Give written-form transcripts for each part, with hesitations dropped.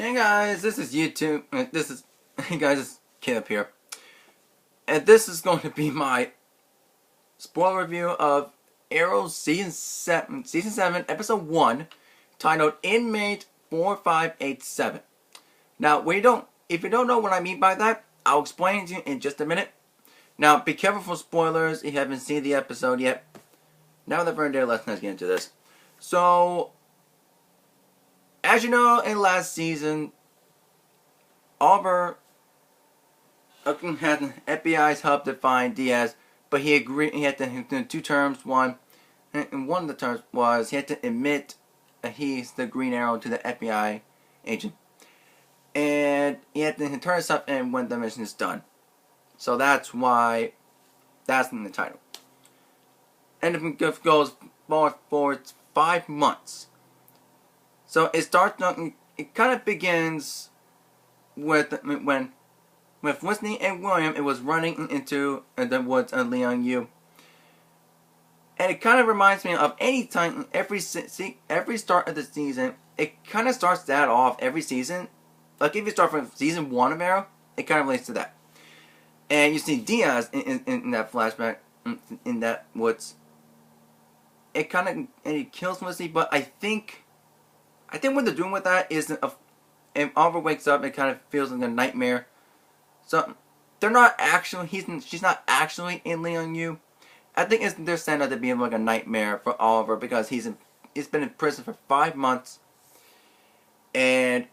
Hey guys, this is YouTube. Hey guys, it's Caleb here, and this is going to be my spoiler review of Arrow season 7, episode 1, titled Inmate 4587. Now, if you don't know what I mean by that, I'll explain it to you in just a minute. Now, be careful for spoilers if you haven't seen the episode yet. Now, without further ado, let's get into this. So, as you know, in last season, Oliver had the FBI's help to find Diaz, but he agreed he had to do 2 terms. One of the terms was he had to admit that he's the Green Arrow to the FBI agent, and he had to turn himself in when the mission is done. So that's why that's in the title. And it goes for 5 months. So it kind of begins with Whitney and William. It was running into the woods of Leon Yu, and it kind of reminds me of every start of the season. It kind of starts that off every season. Like if you start from season 1 of Arrow, it kind of relates to that. And you see Diaz in that flashback in that woods. It kind of he kills Whitney, but I think what they're doing with that is and Oliver wakes up, it kind of feels like a nightmare. So they're not actually she's not actually in Leon Yu. I think they're saying that to be like a nightmare for Oliver because he's been in prison for 5 months, and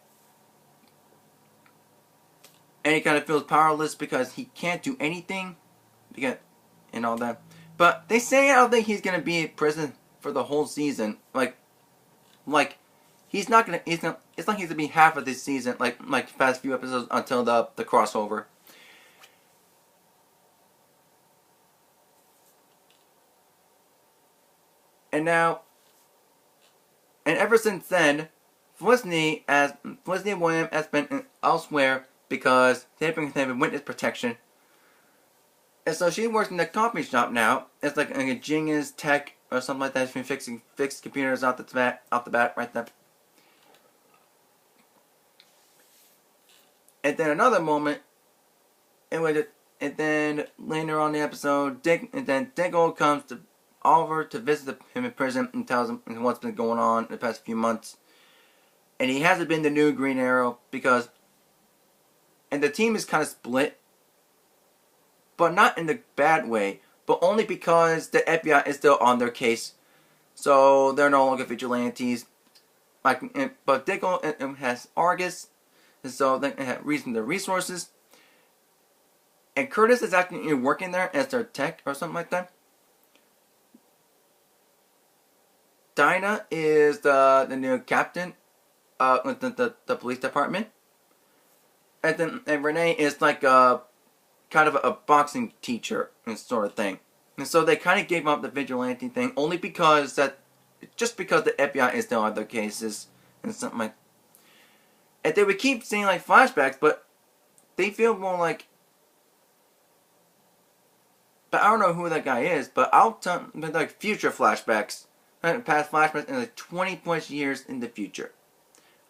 he kind of feels powerless because he can't do anything and all that. But they say I don't think he's gonna be in prison for the whole season. Like he's not gonna. It's not like he's gonna be half of this season. Like the past few episodes until the crossover. And ever since then, Felicity and William has been elsewhere because they've been witness protection. And so she works in the coffee shop now. It's like a genius tech or something like that. She's been fixing computers off the bat right there. And then another moment, and then later on in the episode, Diggle comes to Oliver to visit him in prison and tells him what's been going on in the past few months. And he hasn't been the new Green Arrow and the team is kind of split, but not in the bad way, but only because the FBI is still on their case. So they're no longer vigilantes. But Diggle has Argus, and so they have the resources. And Curtis is actually working there as their tech or something like that. Dinah is the new captain with the police department. And Renee is like a kind of a boxing teacher and sort of thing. And so they kind of gave up the vigilante thing only because the FBI is still on their cases and something like. And they would keep seeing like flashbacks, but they feel more like. But I don't know who that guy is. But I'll tell like future flashbacks, past flashbacks, in like 20 plus years in the future.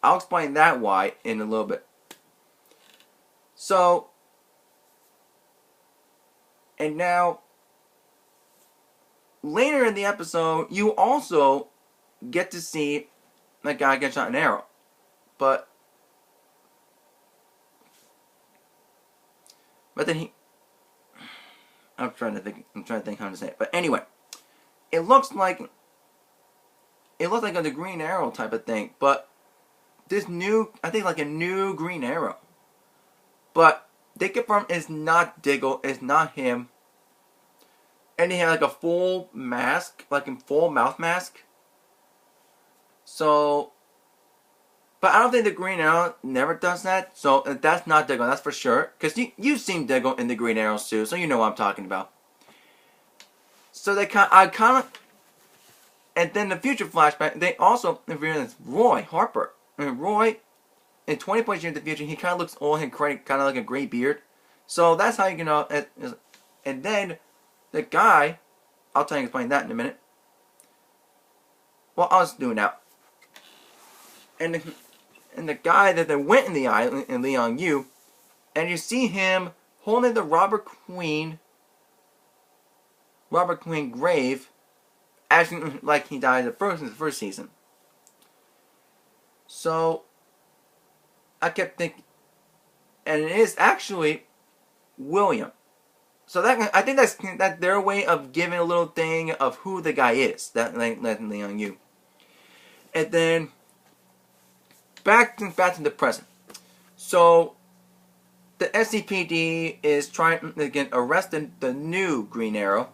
I'll explain that why in a little bit. So. And now, later in the episode, you also get to see that guy get shot in an arrow. But then I'm trying to think how to say it. But anyway, it looks like the Green Arrow type of thing. But this new, I think like a new Green Arrow. But they confirm it's not Diggle, it's not him. And he had like a full mask, like a full mouth mask. So, but I don't think the Green Arrow never does that. So that's not Diggle, that's for sure. Because you've seen Diggle in the Green Arrow suit, so you know what I'm talking about. So and then the future flashback, they also reveal Roy Harper. And Roy, in 20 years in the future, he kind of looks old and kind of like a gray beard. So that's how you can know. And then the guy, I'll tell you explain that in a minute. Well, I'll just do it now. And and the guy that went in the island, in Leon Yu, and you see him holding the Robert Queen grave, acting like he died in the first season. So I kept thinking, and it is actually William. So that, I think that's their way of giving a little thing of who the guy is that landed on you. And then back to the present. So the SCPD is trying to again arrest the new Green Arrow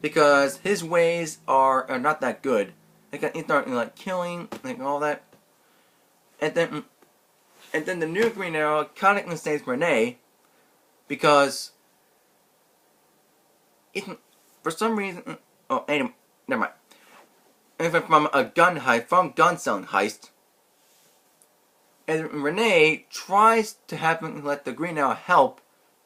because his ways are not that good. He's starting like killing, like all that. And then the new Green Arrow kind of saves Renee because for some reason, oh, anyway, never mind. Even from a gun selling heist, and Renee tries to have him let the Green Arrow help,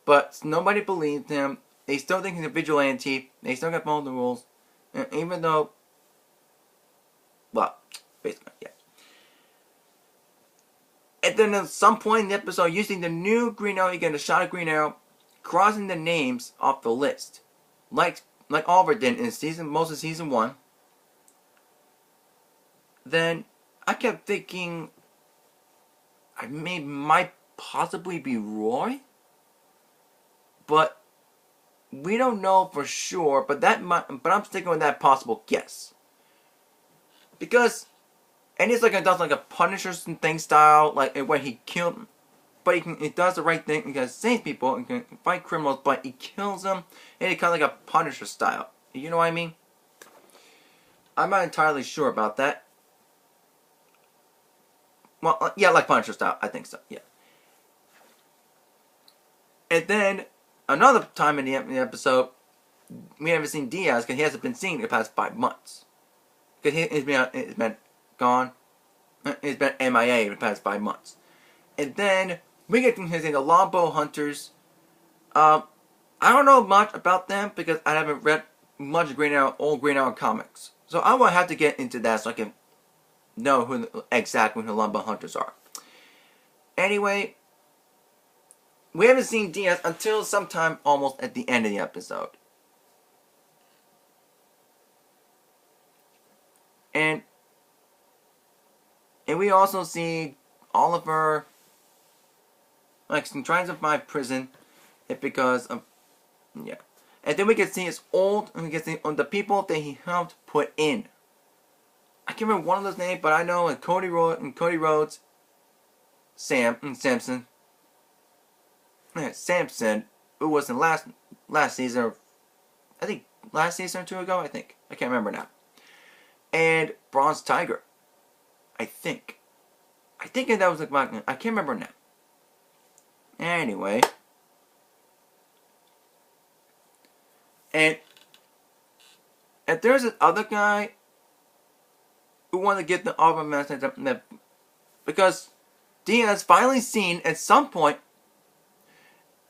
but nobody believes him. They still think he's a vigilante. They still got all the rules, and even though, well, basically, yeah. And then at some point in the episode, using the new Green Arrow, you get a shot of Green Arrow, crossing the names off the list, like Oliver did in most of season 1. Then I kept thinking, might possibly be Roy, but we don't know for sure. But I'm sticking with that possible guess because. And he's does like a Punisher thing style, like where he killed, but he does the right thing. He can save people and can fight criminals, but he kills them, and he kind of like a Punisher style. You know what I mean? I'm not entirely sure about that. Well, yeah, like Punisher style. I think so. Yeah. And then another time in the episode, we haven't seen Diaz because he hasn't been seen in the past 5 months because he's been gone. He's been MIA in the past 5 months. And then we get to the Longbow Hunters. I don't know much about them because I haven't read much old Green Arrow comics. So I will have to get into that so I can know exactly who the Longbow Hunters are. Anyway, we haven't seen Diaz until sometime almost at the end of the episode. And we also see Oliver, like, trying to find prison, because of, yeah. And then we can see his we can see the people that he helped put in. I can't remember one of those names, but I know Cody Rhodes, Samson, who was in last season, I think last season or 2 ago, I can't remember now. And Bronze Tiger. I think that was I can't remember now. Anyway. And there's this other guy who wanted to get the Auburn message up because Diaz finally seen at some point,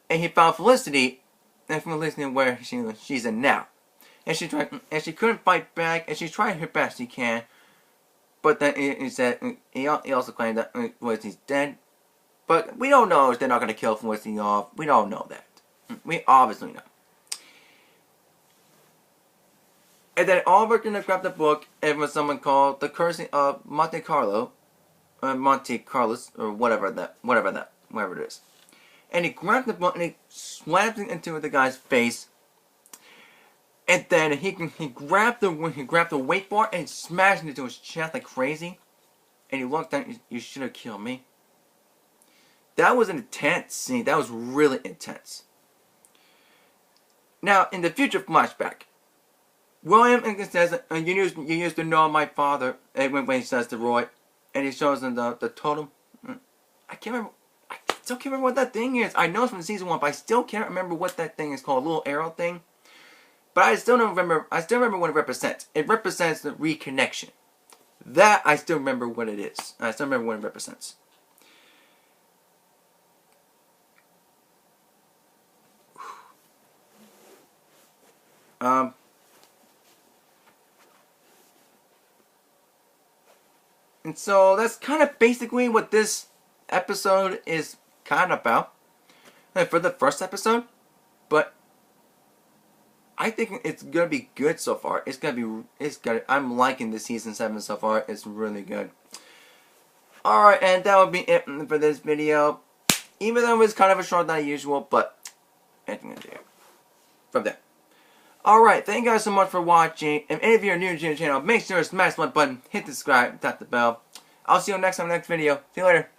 and he found Felicity, and Felicity where she's in now. And she couldn't fight back, and she tried her best she can. But then he said he also claimed that Felicity's dead. But we don't know if they're not going to kill Felicity off. We don't know that. We obviously know. And then Oliver gonna grab the book, and was someone called The Cursing of Monte Carlo, Monte Carlos, or whatever it is. And he grabbed the book and he slapped it into the guy's face. And then he grabbed the weight bar and smashed it into his chest like crazy. And he looked at him, "You should have killed me." That was an intense scene. That was really intense. Now, in the future flashback, William says, you used to know my father, when he says to Roy, and he shows him the totem. I still can't remember what that thing is. I know it's from season 1, but I still can't remember what that thing is called. A little arrow thing. But I still remember what it represents. It represents the reconnection. That I still remember what it is. I still remember what it represents. And so that's kind of basically what this episode is kind of about for the first episode, but I think it's gonna be good so far. It's gonna. I'm liking the season 7 so far. It's really good. All right, and that will be it for this video. Even though it's kind of a short than usual, but anything to do from there. Alright, thank you guys so much for watching. And if you're new to the channel, make sure to smash the like button, hit the subscribe, tap the bell. I'll see you next time in the next video. See you later.